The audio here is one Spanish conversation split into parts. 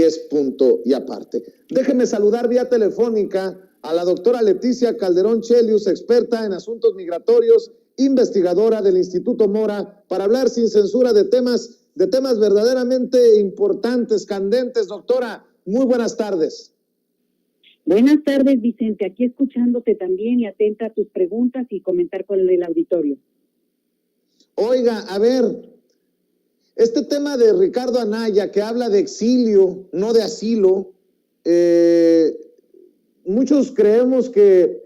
es punto y aparte. Déjeme saludar vía telefónica a la doctora Leticia Calderón Chelius, experta en asuntos migratorios, investigadora del Instituto Mora, para hablar sin censura de temas verdaderamente importantes, candentes. Doctora, muy buenas tardes. Buenas tardes, Vicente. Aquí escuchándote también y atenta a tus preguntas y comentar con el auditorio. Oiga, a ver, este tema de Ricardo Anaya, que habla de exilio, no de asilo, muchos creemos que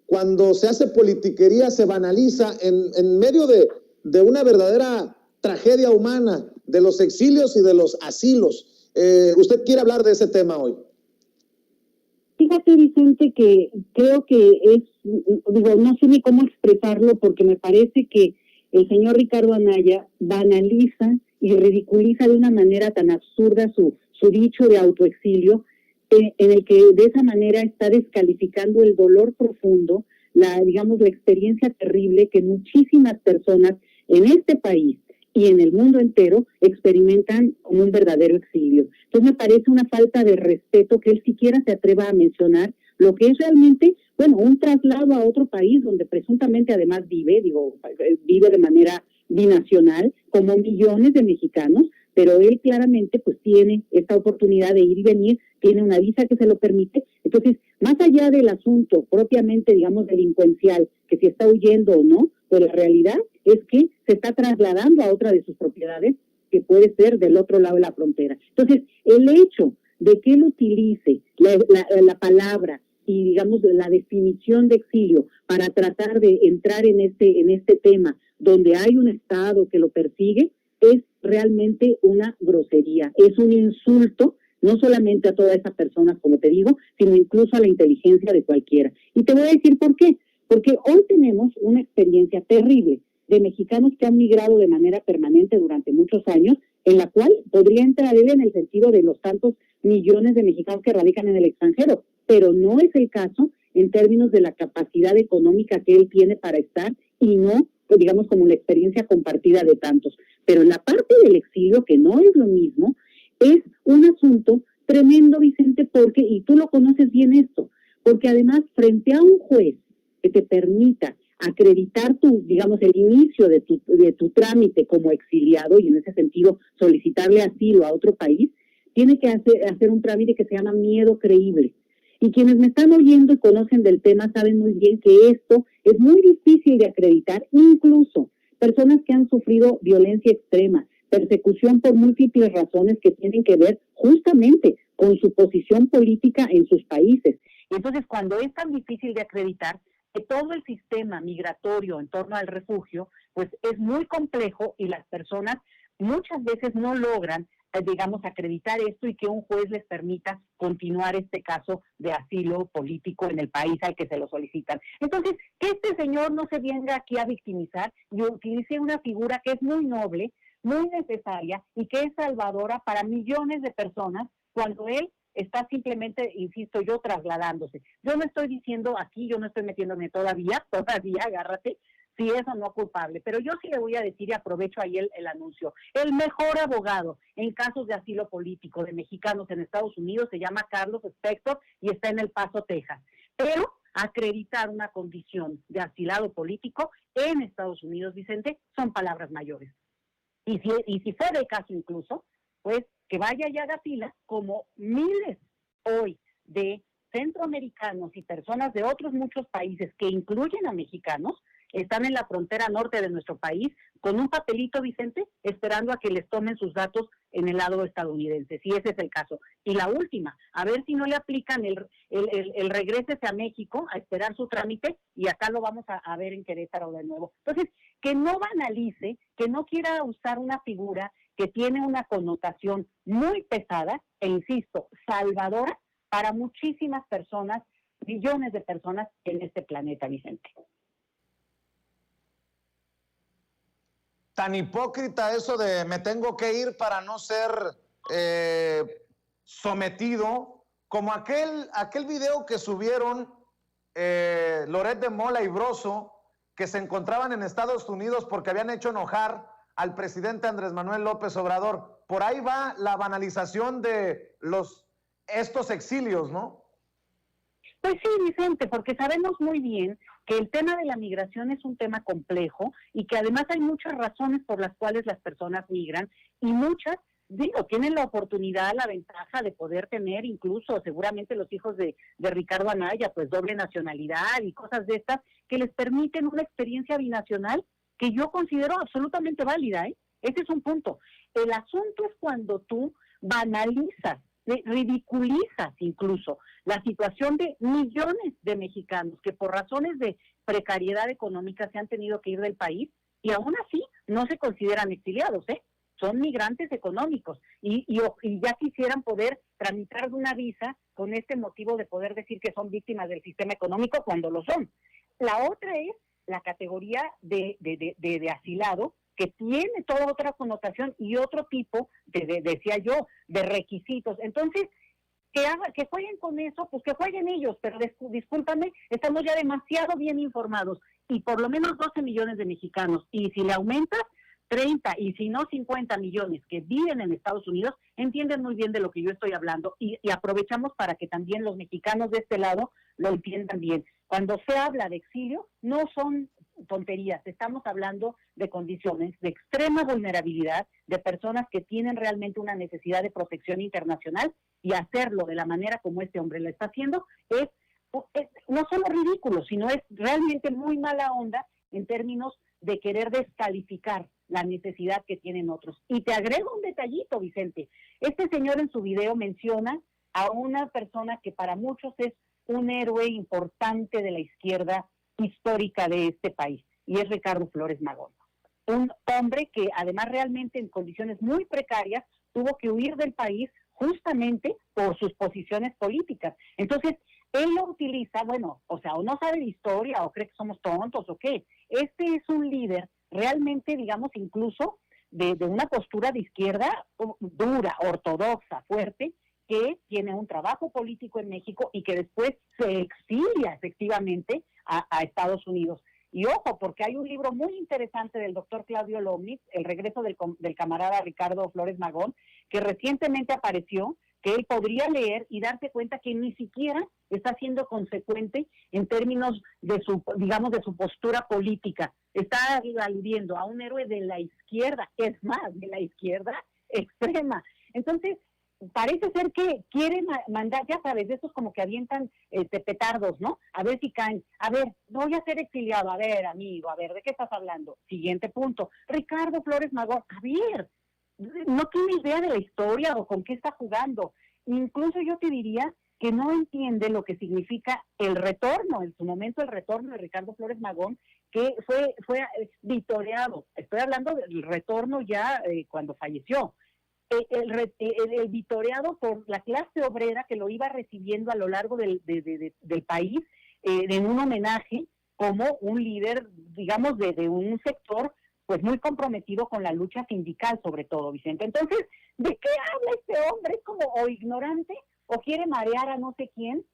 cuando se hace politiquería se banaliza en medio de una verdadera tragedia humana, de los exilios y de los asilos. ¿Usted quiere hablar de ese tema hoy? Fíjate, Vicente, que creo que no sé ni cómo expresarlo, porque me parece que el señor Ricardo Anaya banaliza y ridiculiza de una manera tan absurda su dicho de autoexilio, en el que de esa manera está descalificando el dolor profundo, la experiencia terrible que muchísimas personas en este país y en el mundo entero experimentan como un verdadero exilio. Entonces me parece una falta de respeto que él siquiera se atreva a mencionar lo que es realmente, un traslado a otro país donde presuntamente además vive de manera binacional, como millones de mexicanos, pero él claramente pues tiene esta oportunidad de ir y venir, tiene una visa que se lo permite. Entonces, más allá del asunto propiamente, delincuencial, que si está huyendo o no, pues la realidad es que se está trasladando a otra de sus propiedades, que puede ser del otro lado de la frontera. Entonces, el hecho de que él utilice la palabra y la definición de exilio para tratar de entrar en este tema donde hay un Estado que lo persigue, es realmente una grosería, es un insulto, no solamente a toda esa persona, como te digo, sino incluso a la inteligencia de cualquiera. Y te voy a decir por qué. Porque hoy tenemos una experiencia terrible de mexicanos que han migrado de manera permanente durante muchos años, en la cual podría entrar él en el sentido de los tantos millones de mexicanos que radican en el extranjero, pero no es el caso en términos de la capacidad económica que él tiene para estar y no, como la experiencia compartida de tantos. Pero en la parte del exilio, que no es lo mismo, es un asunto tremendo, Vicente, porque, y tú lo conoces bien esto, porque además frente a un juez que te permita acreditar el inicio de tu trámite como exiliado y en ese sentido solicitarle asilo a otro país, tiene que hacer un trámite que se llama miedo creíble. Y quienes me están oyendo y conocen del tema saben muy bien que esto es muy difícil de acreditar, incluso personas que han sufrido violencia extrema, persecución por múltiples razones que tienen que ver justamente con su posición política en sus países. Entonces, cuando es tan difícil de acreditar, que todo el sistema migratorio en torno al refugio, pues es muy complejo y las personas muchas veces no logran, acreditar esto y que un juez les permita continuar este caso de asilo político en el país al que se lo solicitan. Entonces, que este señor no se venga aquí a victimizar y utilice una figura que es muy noble, muy necesaria y que es salvadora para millones de personas cuando él está simplemente, insisto yo, trasladándose. Yo no estoy diciendo aquí, yo no estoy metiéndome todavía, agárrate, si es o no culpable, pero yo sí le voy a decir y aprovecho ahí el anuncio. El mejor abogado en casos de asilo político de mexicanos en Estados Unidos se llama Carlos Spector y está en El Paso, Texas. Pero acreditar una condición de asilado político en Estados Unidos, Vicente, son palabras mayores. Y si fuera el caso incluso, pues que vaya y haga fila como miles hoy de centroamericanos y personas de otros muchos países que incluyen a mexicanos, están en la frontera norte de nuestro país con un papelito, Vicente, esperando a que les tomen sus datos en el lado estadounidense, si ese es el caso. Y la última, a ver si no le aplican el regrésese a México a esperar su trámite y acá lo vamos a ver en Querétaro de nuevo. Entonces, que no banalice, que no quiera usar una figura que tiene una connotación muy pesada e, insisto, salvadora para muchísimas personas, millones de personas en este planeta, Vicente. Tan hipócrita eso de me tengo que ir para no ser sometido, como aquel video que subieron Loret de Mola y Broso, que se encontraban en Estados Unidos porque habían hecho enojar al presidente Andrés Manuel López Obrador. por ahí va la banalización de estos exilios, ¿no? Pues sí, Vicente, porque sabemos muy bien que el tema de la migración es un tema complejo y que además hay muchas razones por las cuales las personas migran y muchas, tienen la oportunidad, la ventaja de poder tener incluso seguramente los hijos de Ricardo Anaya, pues doble nacionalidad y cosas de estas que les permiten una experiencia binacional que yo considero absolutamente válida, ¿eh? Ese es un punto. El asunto es cuando tú banalizas, ridiculizas incluso la situación de millones de mexicanos que por razones de precariedad económica se han tenido que ir del país y aún así no se consideran exiliados, son migrantes económicos y ya quisieran poder tramitar una visa con este motivo de poder decir que son víctimas del sistema económico cuando lo son. La otra es la categoría de asilado, que tiene toda otra connotación y otro tipo decía yo, de requisitos. Entonces, que jueguen con eso, pues que jueguen ellos, pero discúlpame, estamos ya demasiado bien informados y por lo menos 12 millones de mexicanos, y si le aumentas 30 y si no 50 millones que viven en Estados Unidos, entienden muy bien de lo que yo estoy hablando y aprovechamos para que también los mexicanos de este lado lo entiendan bien. Cuando se habla de exilio, no son tonterías, estamos hablando de condiciones de extrema vulnerabilidad, de personas que tienen realmente una necesidad de protección internacional y hacerlo de la manera como este hombre lo está haciendo es no solo ridículo, sino es realmente muy mala onda en términos de querer descalificar la necesidad que tienen otros. Y te agrego un detallito, Vicente. Este señor en su video menciona a una persona que para muchos es un héroe importante de la izquierda histórica de este país, y es Ricardo Flores Magón. Un hombre que además realmente en condiciones muy precarias tuvo que huir del país justamente por sus posiciones políticas. Entonces, él lo utiliza, o no sabe de historia o cree que somos tontos o qué. Este es un líder realmente, digamos, incluso de una postura de izquierda dura, ortodoxa, fuerte, que tiene un trabajo político en México y que después se exilia efectivamente a Estados Unidos. Y ojo, porque hay un libro muy interesante del doctor Claudio Lomnitz, El regreso del camarada Ricardo Flores Magón, que recientemente apareció, que él podría leer y darse cuenta que ni siquiera está siendo consecuente en términos de su postura política. Está aludiendo a un héroe de la izquierda, es más, de la izquierda extrema. Entonces, parece ser que quieren mandar, ya sabes, de esos como que avientan petardos, ¿no? A ver si caen. A ver, voy a ser exiliado. A ver, amigo, a ver, ¿de qué estás hablando? Siguiente punto. Ricardo Flores Magón, a ver, no tiene idea de la historia o con qué está jugando. Incluso yo te diría que no entiende lo que significa el retorno, en su momento el retorno de Ricardo Flores Magón, que fue vitoreado. Estoy hablando del retorno ya cuando falleció. El vitoreado por la clase obrera que lo iba recibiendo a lo largo del país en un homenaje como un líder, digamos, de un sector pues muy comprometido con la lucha sindical, sobre todo, Vicente. Entonces, ¿de qué habla este hombre? Es como o ignorante o quiere marear a no sé quién,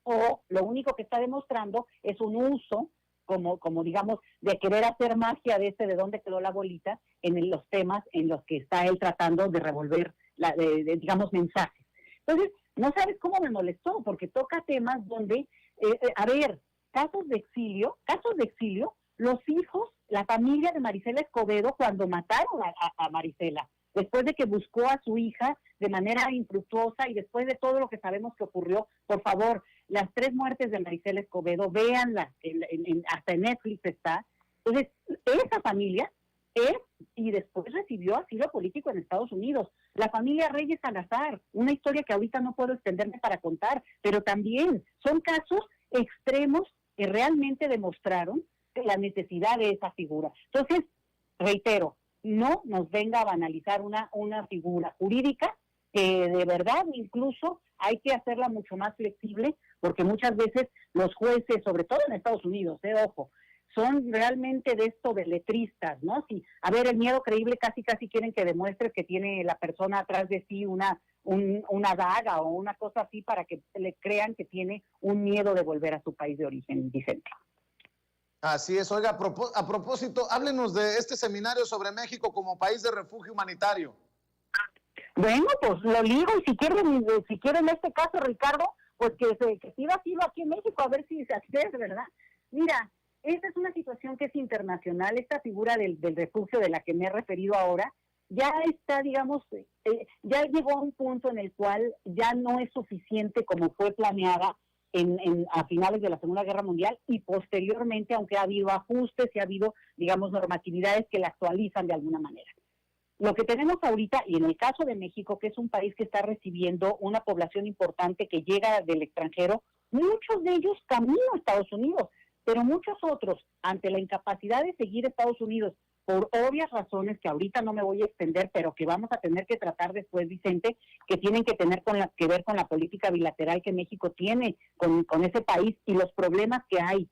o lo único que está demostrando es un uso como digamos, de querer hacer magia de de dónde quedó la bolita en los temas en los que está él tratando de revolver, digamos, mensajes. Entonces, no sabes cómo me molestó, porque toca temas donde, a ver, casos de exilio, los hijos, la familia de Marisela Escobedo, cuando mataron a Marisela, después de que buscó a su hija de manera infructuosa y después de todo lo que sabemos que ocurrió, por favor, las 3 muertes de Marisela Escobedo, véanlas, hasta en Netflix está. Entonces, esa familia y después recibió asilo político en Estados Unidos. La familia Reyes Salazar, una historia que ahorita no puedo extenderme para contar, pero también son casos extremos que realmente demostraron la necesidad de esa figura. Entonces, reitero, no nos venga a banalizar una figura jurídica que de verdad incluso hay que hacerla mucho más flexible, porque muchas veces los jueces, sobre todo en Estados Unidos, ojo, son realmente de esto de letristas, ¿no? Sí, a ver, el miedo creíble casi quieren que demuestre que tiene la persona atrás de sí una daga o una cosa así para que le crean que tiene un miedo de volver a su país de origen, Vicente. Así es. Oiga, a propósito, háblenos de este seminario sobre México como país de refugio humanitario. Bueno, pues lo ligo y si quieren en este caso, Ricardo, pues que pida asilo aquí en México a ver si se accede, ¿verdad? Mira, esta es una situación que es internacional, esta figura del refugio de la que me he referido ahora, ya está, digamos, ya llegó a un punto en el cual ya no es suficiente como fue planeada a finales de la Segunda Guerra Mundial y posteriormente, aunque ha habido ajustes y ha habido, digamos, normatividades que la actualizan de alguna manera. Lo que tenemos ahorita, y en el caso de México, que es un país que está recibiendo una población importante que llega del extranjero, muchos de ellos camino a Estados Unidos, pero muchos otros, ante la incapacidad de seguir a Estados Unidos, por obvias razones que ahorita no me voy a extender, pero que vamos a tener que tratar después, Vicente, que tienen que tener que ver con la política bilateral que México tiene con ese país y los problemas que hay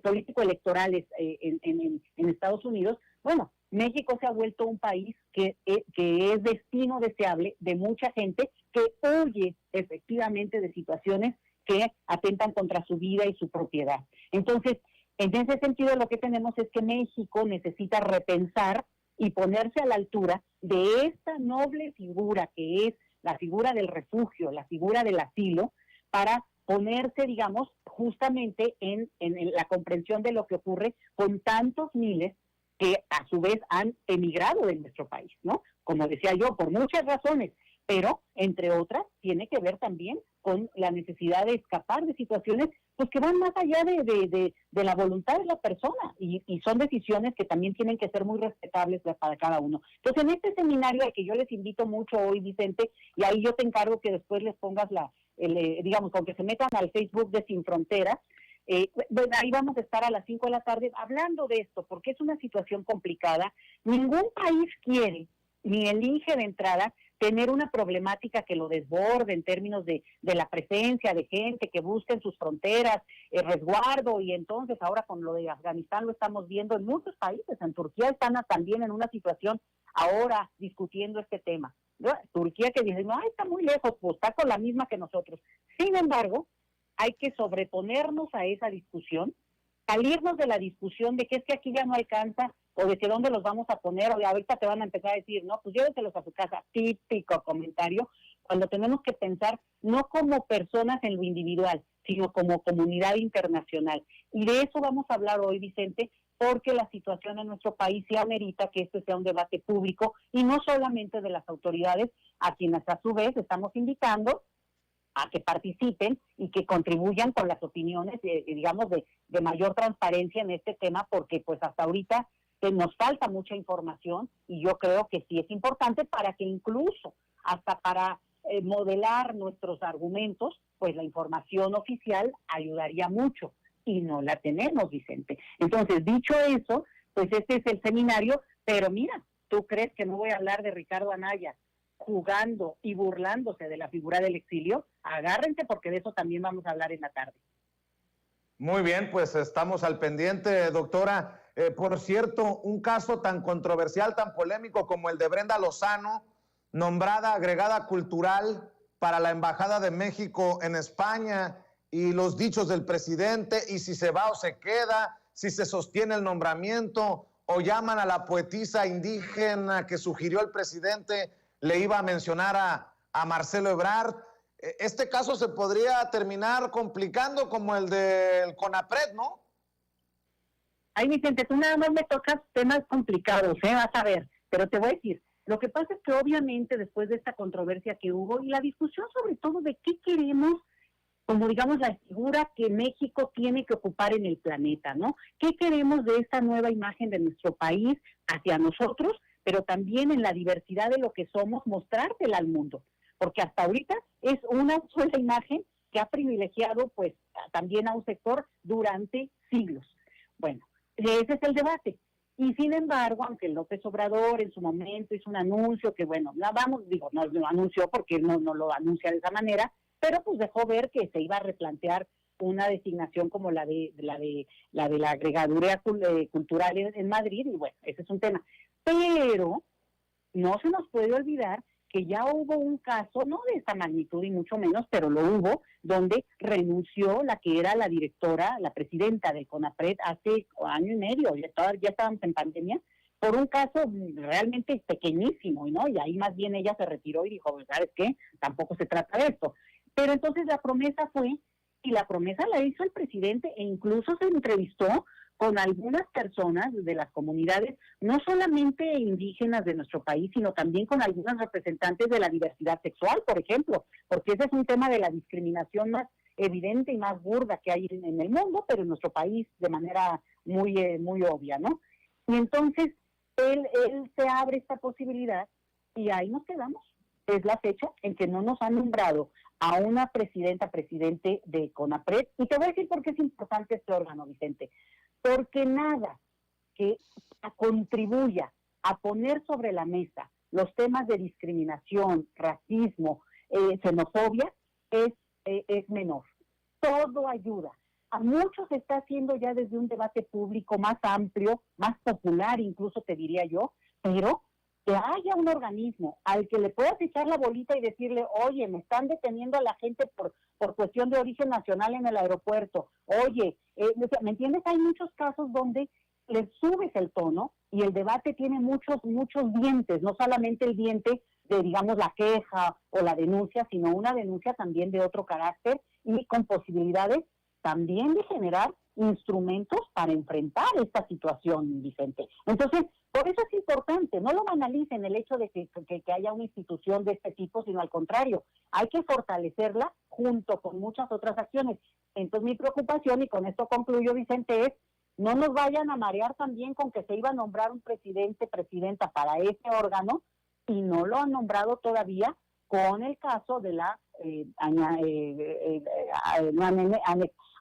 político-electorales en Estados Unidos. Bueno, México se ha vuelto un país que es destino deseable de mucha gente que huye efectivamente de situaciones que atentan contra su vida y su propiedad. Entonces, en ese sentido, lo que tenemos es que México necesita repensar y ponerse a la altura de esta noble figura que es la figura del refugio, la figura del asilo, para ponerse, digamos, justamente en la comprensión de lo que ocurre con tantos miles que a su vez han emigrado de nuestro país, ¿no? Como decía yo, por muchas razones, pero entre otras tiene que ver también con la necesidad de escapar de situaciones pues que van más allá de la voluntad de la persona y son decisiones que también tienen que ser muy respetables para cada uno. Entonces, en este seminario al que yo les invito mucho hoy, Vicente, y ahí yo te encargo que después les pongas digamos, aunque se metan al Facebook de Sin Fronteras, bueno, ahí vamos a estar a las 5 de la tarde hablando de esto, porque es una situación complicada. Ningún país quiere, ni elige de entrada, tener una problemática que lo desborde en términos de la presencia de gente que busca en sus fronteras resguardo, y entonces ahora con lo de Afganistán lo estamos viendo en muchos países. En Turquía están también en una situación ahora discutiendo este tema, ¿no? Turquía que dice, no, está muy lejos, pues está con la misma que nosotros. Sin embargo, hay que sobreponernos a esa discusión, salirnos de la discusión de que es que aquí ya no alcanza, o de que dónde los vamos a poner, o ahorita te van a empezar a decir, no, pues llévetelos a su casa, típico comentario, cuando tenemos que pensar no como personas en lo individual, sino como comunidad internacional. Y de eso vamos a hablar hoy, Vicente, porque la situación en nuestro país sí amerita que este sea un debate público, y no solamente de las autoridades, a quienes a su vez estamos invitando a que participen y que contribuyan con las opiniones, digamos, de mayor transparencia en este tema, porque pues hasta ahorita nos falta mucha información, y yo creo que sí es importante para que incluso hasta para modelar nuestros argumentos, pues la información oficial ayudaría mucho, y no la tenemos, Vicente. Entonces, dicho eso, pues este es el seminario, pero mira, ¿tú crees que no voy a hablar de Ricardo Anaya jugando y burlándose de la figura del exilio? Agárrense, porque de eso también vamos a hablar en la tarde. Muy bien, pues estamos al pendiente, doctora. Por cierto, un caso tan controversial, tan polémico como el de Brenda Lozano, nombrada agregada cultural para la Embajada de México en España, y los dichos del presidente, y si se va o se queda, si se sostiene el nombramiento, o llaman a la poetisa indígena que sugirió el presidente, le iba a mencionar a Marcelo Ebrard. Este caso se podría terminar complicando como el del CONAPRED, ¿no? Ay, Vicente, tú nada más me tocas temas complicados, vas a ver, pero te voy a decir, lo que pasa es que obviamente después de esta controversia que hubo y la discusión sobre todo de qué queremos, como digamos la figura que México tiene que ocupar en el planeta, ¿no? ¿Qué queremos de esta nueva imagen de nuestro país hacia nosotros, pero también en la diversidad de lo que somos, mostrársela al mundo? Porque hasta ahorita es una sola imagen que ha privilegiado pues también a un sector durante siglos. Bueno, ese es el debate. Y sin embargo, aunque López Obrador en su momento hizo un anuncio que, bueno, no lo anunció porque no lo anuncia de esa manera, pero pues dejó ver que se iba a replantear una designación como la de la agregaduría cultural en Madrid, y bueno, ese es un tema. Pero no se nos puede olvidar que ya hubo un caso, no de esta magnitud y mucho menos, pero lo hubo, donde renunció la que era la directora, la presidenta del CONAPRED hace año y medio, ya estábamos en pandemia, por un caso realmente pequeñísimo, ¿no? Y ahí más bien ella se retiró y dijo, ¿sabes qué? Tampoco se trata de esto. Pero entonces la promesa fue, y la promesa la hizo el presidente, e incluso se entrevistó con algunas personas de las comunidades, no solamente indígenas de nuestro país, sino también con algunos representantes de la diversidad sexual, por ejemplo, porque ese es un tema de la discriminación más evidente y más burda que hay en el mundo, pero en nuestro país de manera muy obvia, ¿no? Y entonces él se abre esta posibilidad y ahí nos quedamos. Es la fecha en que no nos han nombrado a una presidente de CONAPRED, y te voy a decir por qué es importante este órgano, Vicente. Porque nada que contribuya a poner sobre la mesa los temas de discriminación, racismo, xenofobia, es menor. Todo ayuda. A muchos se está haciendo ya desde un debate público más amplio, más popular incluso te diría yo, pero que haya un organismo al que le puedas echar la bolita y decirle, oye, me están deteniendo a la gente por cuestión de origen nacional en el aeropuerto, oye, ¿me entiendes? Hay muchos casos donde le subes el tono y el debate tiene muchos dientes, no solamente el diente de, digamos, la queja o la denuncia, sino una denuncia también de otro carácter y con posibilidades también de generar instrumentos para enfrentar esta situación, Vicente. Entonces, por eso es importante, no lo banalicen el hecho de que haya una institución de este tipo, sino al contrario, hay que fortalecerla junto con muchas otras acciones. Entonces mi preocupación, y con esto concluyo, Vicente, es no nos vayan a marear también con que se iba a nombrar un presidenta para ese órgano, y no lo han nombrado todavía con el caso de la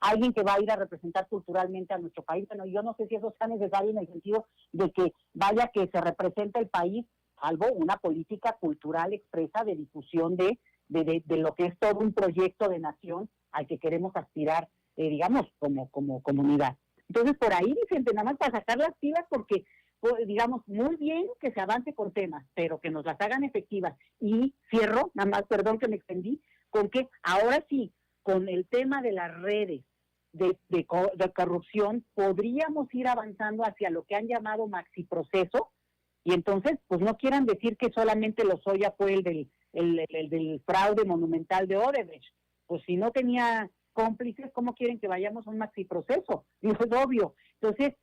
alguien que va a ir a representar culturalmente a nuestro país. Bueno, yo no sé si eso sea necesario en el sentido de que vaya que se represente el país, salvo una política cultural expresa de difusión de lo que es todo un proyecto de nación al que queremos aspirar, digamos, como comunidad. Entonces, por ahí, Vicente, nada más para sacar las pilas, porque, pues, digamos, muy bien que se avance con temas, pero que nos las hagan efectivas. Y cierro, nada más, perdón que me extendí, con que ahora sí, con el tema de las redes de corrupción, podríamos ir avanzando hacia lo que han llamado maxiproceso, y entonces, pues no quieran decir que solamente Lozoya fue el del fraude monumental de Odebrecht. Pues si no tenía cómplices, ¿cómo quieren que vayamos a un maxiproceso? Digo, es obvio. Entonces,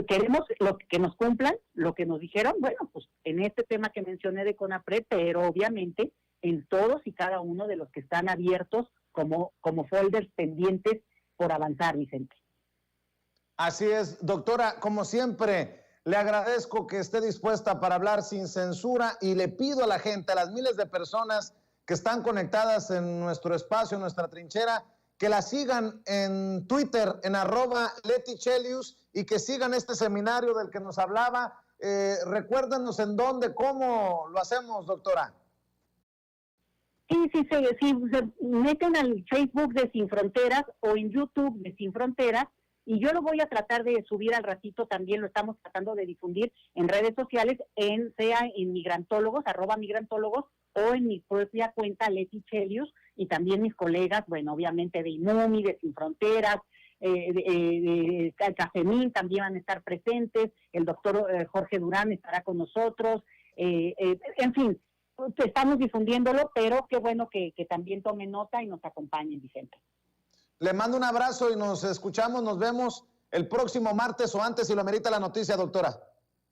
queremos que nos cumplan lo que nos dijeron, bueno, pues en este tema que mencioné de CONAPRED, pero obviamente en todos y cada uno de los que están abiertos como folders pendientes por avanzar, Vicente. Así es, doctora, como siempre, le agradezco que esté dispuesta para hablar sin censura, y le pido a la gente, a las miles de personas que están conectadas en nuestro espacio, en nuestra trinchera, que la sigan en Twitter, en @LetiChelius, y que sigan este seminario del que nos hablaba. Recuérdenos en dónde, cómo lo hacemos, doctora. Sí, se meten al Facebook de Sin Fronteras o en YouTube de Sin Fronteras, y yo lo voy a tratar de subir al ratito, también lo estamos tratando de difundir en redes sociales, sea en Migrantólogos, @Migrantólogos, o en mi propia cuenta Leti Chelius, y también mis colegas, bueno, obviamente de INUMI, de Sin Fronteras, de Cafemín también van a estar presentes, el doctor Jorge Durán estará con nosotros, en fin, estamos difundiéndolo, pero qué bueno que también tomen nota y nos acompañen, Vicente. Le mando un abrazo y nos escuchamos, nos vemos el próximo martes o antes si lo amerita la noticia, doctora.